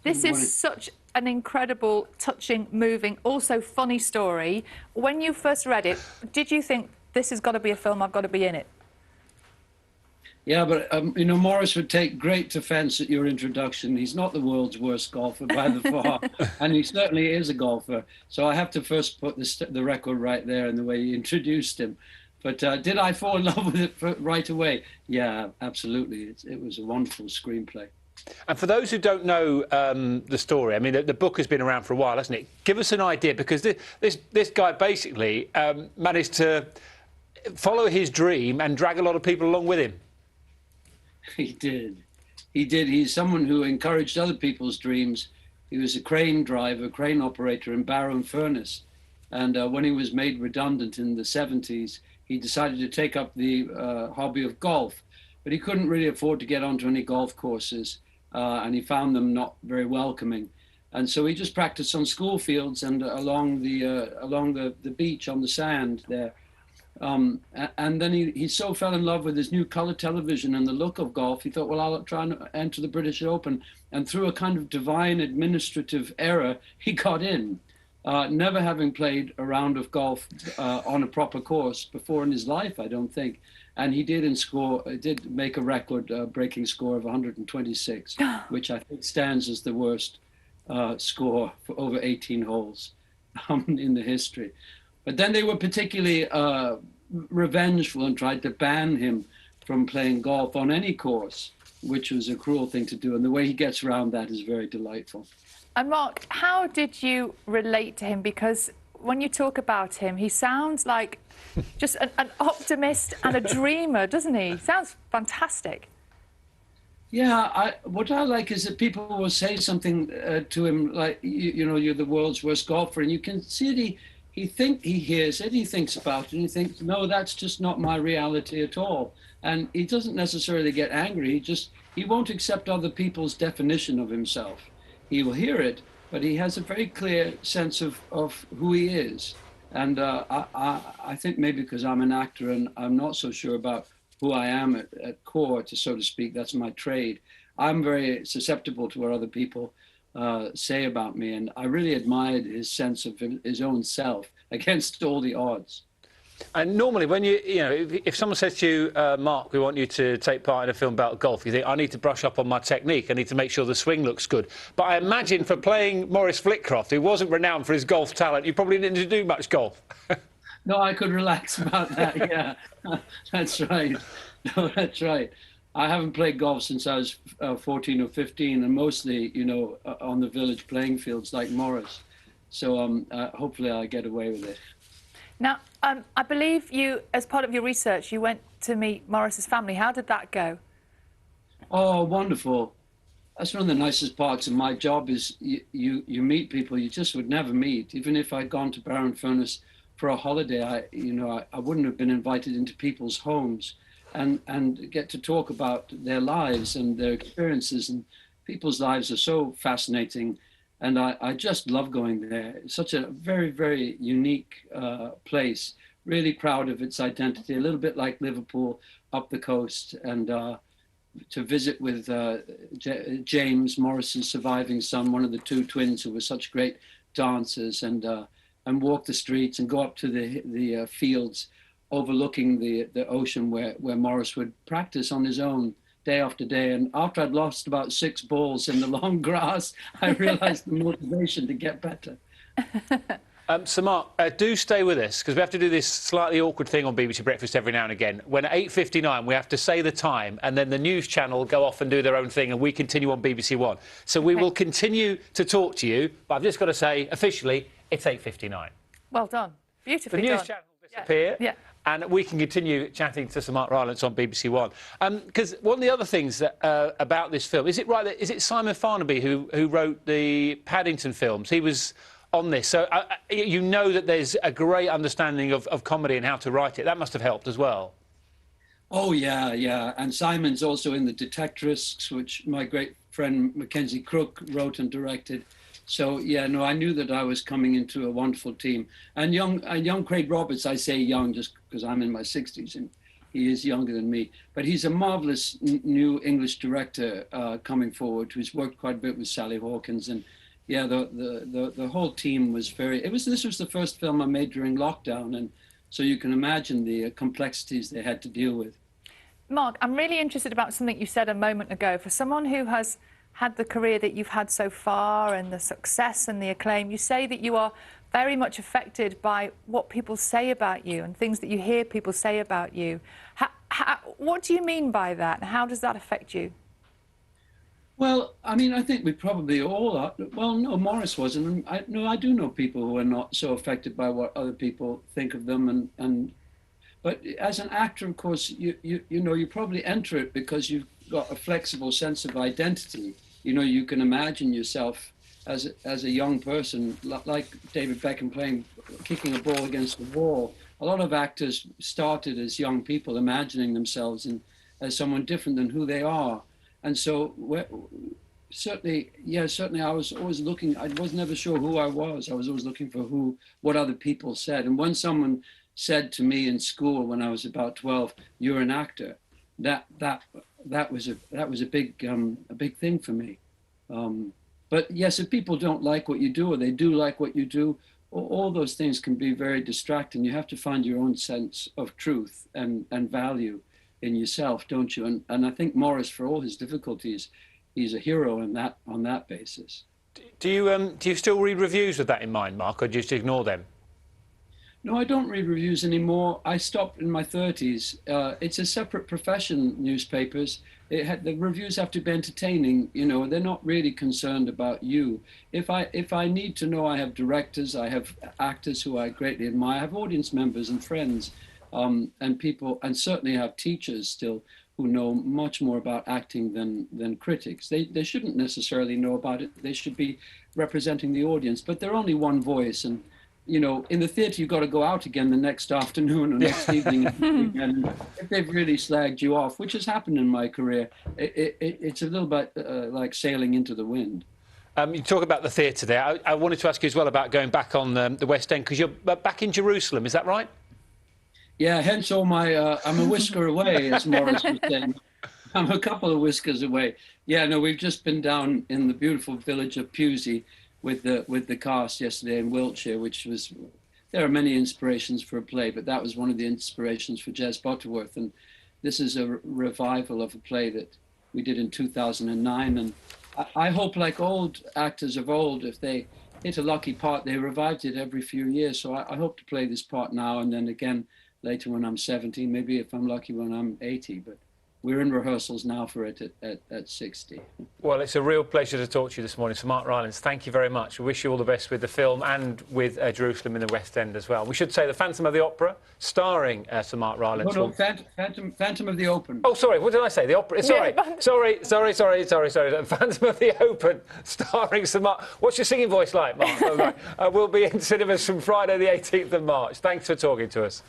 This is such an incredible, touching, moving, also funny story. When you first read it, did you think this has got to be a film, I've got to be in it? Yeah, but you know, Morris would take great offence at your introduction. He's not the world's worst golfer by the far, and he certainly is a golfer. So I have to first put the record right there in the way you introduced him. But did I fall in love with it right away? Yeah, absolutely. It was a wonderful screenplay. And for those who don't know the story, I mean, the book has been around for a while, hasn't it? Give us an idea, because this guy basically managed to follow his dream and drag a lot of people along with him. He did. He did. He's someone who encouraged other people's dreams. He was a crane driver, crane operator in Barrow-in-Furness. And when he was made redundant in the 70s, he decided to take up the hobby of golf. But he couldn't really afford to get onto any golf courses, and he found them not very welcoming. And so he just practiced on school fields and along the beach on the sand there. And then he so fell in love with his new color television and the look of golf, he thought, well, I'll try and enter the British Open. And through a kind of divine administrative error, he got in, never having played a round of golf on a proper course before in his life, I don't think. And he did make a record-breaking score of 126, which I think stands as the worst score for over 18 holes in the history. But then they were particularly revengeful and tried to ban him from playing golf on any course, which was a cruel thing to do. And the way he gets around that is very delightful. And Mark, how did you relate to him? Because when you talk about him, he sounds like just an optimist and a dreamer, doesn't he? Sounds fantastic. Yeah, what I like is that people will say something to him like, you know, you're the world's worst golfer, and you can see that he hears it, he thinks about it, and he thinks, no, that's just not my reality at all. And he doesn't necessarily get angry. He won't accept other people's definition of himself. He will hear it, but he has a very clear sense of who he is. And I think maybe because I'm an actor and I'm not so sure about who I am at core, so to speak, that's my trade. I'm very susceptible to what other people say about me, and I really admired his sense of his own self against all the odds. And normally, when you know, if someone says to you, Mark, we want you to take part in a film about golf, you think, I need to brush up on my technique, I need to make sure the swing looks good. But I imagine for playing Maurice Flitcroft, who wasn't renowned for his golf talent, you probably didn't do much golf. No, I could relax about that, yeah. That's right. No, that's right. I haven't played golf since I was 14 or 15, and mostly, you know, on the village playing fields like Morris. So hopefully I'll get away with it. Now, I believe you, as part of your research, you went to meet Morris's family. How did that go? Oh, wonderful. That's one of the nicest parts of my job is you meet people you just would never meet. Even if I'd gone to Barrow-in-Furness for a holiday, I wouldn't have been invited into people's homes and get to talk about their lives and their experiences. And people's lives are so fascinating. And I just love going there. It's such a very, very unique place, really proud of its identity, a little bit like Liverpool up the coast. And to visit with James, Morris's surviving son, one of the two twins who were such great dancers, and walk the streets and go up to the fields overlooking the ocean where Morris would practice on his own day after day. And after I'd lost about 6 balls in the long grass, I realized the motivation to get better. So, Mark, do stay with us, because we have to do this slightly awkward thing on BBC Breakfast every now and again. When at 8:59, we have to say the time, and then the news channel go off and do their own thing, and we continue on BBC One. So we will continue to talk to you, but I've just got to say, officially, it's 8:59. Well done. Beautifully done. The news channel will disappear. Yeah. And we can continue chatting to Sir Mark Rylance on BBC One. Because one of the other things that, about this film, is it Simon Farnaby who wrote the Paddington films? He was on this. So you know that there's a great understanding of comedy and how to write it. That must have helped as well. Oh, yeah, yeah. And Simon's also in The Detectorists, which my great friend Mackenzie Crook wrote and directed. So, yeah, no, I knew that I was coming into a wonderful team. And young Craig Roberts, I say young just because I'm in my 60s, and he is younger than me. But he's a marvelous new English director coming forward, who's worked quite a bit with Sally Hawkins. And yeah, the whole team was very. This was the first film I made during lockdown, and so you can imagine the complexities they had to deal with. Mark, I'm really interested about something you said a moment ago. For someone who has had the career that you've had so far and the success and the acclaim, you say that you are very much affected by what people say about you and things that you hear people say about you. What do you mean by that? How does that affect you? Well, I mean, I think we probably all are. Well, no, Morris wasn't. I do know people who are not so affected by what other people think of them, but as an actor, of course, you know, you probably enter it because you've got a flexible sense of identity. You know, you can imagine yourself as a young person, like David Beckham kicking a ball against the wall. A lot of actors started as young people, imagining themselves as someone different than who they are. And so certainly I was always looking. I was never sure who I was. I was always looking for what other people said. And when someone said to me in school when I was about 12, "You're an actor," that was a big thing for me. But yes, if people don't like what you do, or they do like what you do, all those things can be very distracting. You have to find your own sense of truth and value in yourself, don't you? And I think Morris, for all his difficulties, he's a hero on that basis. Do you still read reviews with that in mind, Mark, or do you just ignore them? No, I don't read reviews anymore. I stopped in my 30s. It's a separate profession, newspapers. The reviews have to be entertaining. You know, they're not really concerned about you. If I need to know, I have directors, I have actors who I greatly admire, I have audience members and friends, and people, and certainly I have teachers still who know much more about acting than critics. They shouldn't necessarily know about it. They should be representing the audience, but they're only one voice. And you know, in the theatre, you've got to go out again the next afternoon or next evening. And if they've really slagged you off, which has happened in my career, it's a little bit like sailing into the wind. You talk about the theatre there. I wanted to ask you as well about going back on the West End, because you're back in Jerusalem, is that right? Yeah, hence all my, I'm a whisker away, as Morris was saying. I'm a couple of whiskers away. Yeah, no, we've just been down in the beautiful village of Pewsey with the cast yesterday in Wiltshire, there are many inspirations for a play, but that was one of the inspirations for Jez Butterworth. And this is a revival of a play that we did in 2009. And I hope, like old actors of old, if they hit a lucky part, they revived it every few years. So I hope to play this part now and then again later when I'm 70, maybe if I'm lucky when I'm 80. But we're in rehearsals now for it at 60. Well, it's a real pleasure to talk to you this morning. So, Mark Rylance, thank you very much. We wish you all the best with the film and with Jerusalem in the West End as well. We should say The Phantom of the Opera, starring Sir Mark Rylance. No, Phantom of the Open. Oh, sorry, what did I say? The opera. Sorry. The Phantom of the Open, starring Sir Mark. What's your singing voice like, Mark? We'll be in cinemas from Friday the 18th of March. Thanks for talking to us.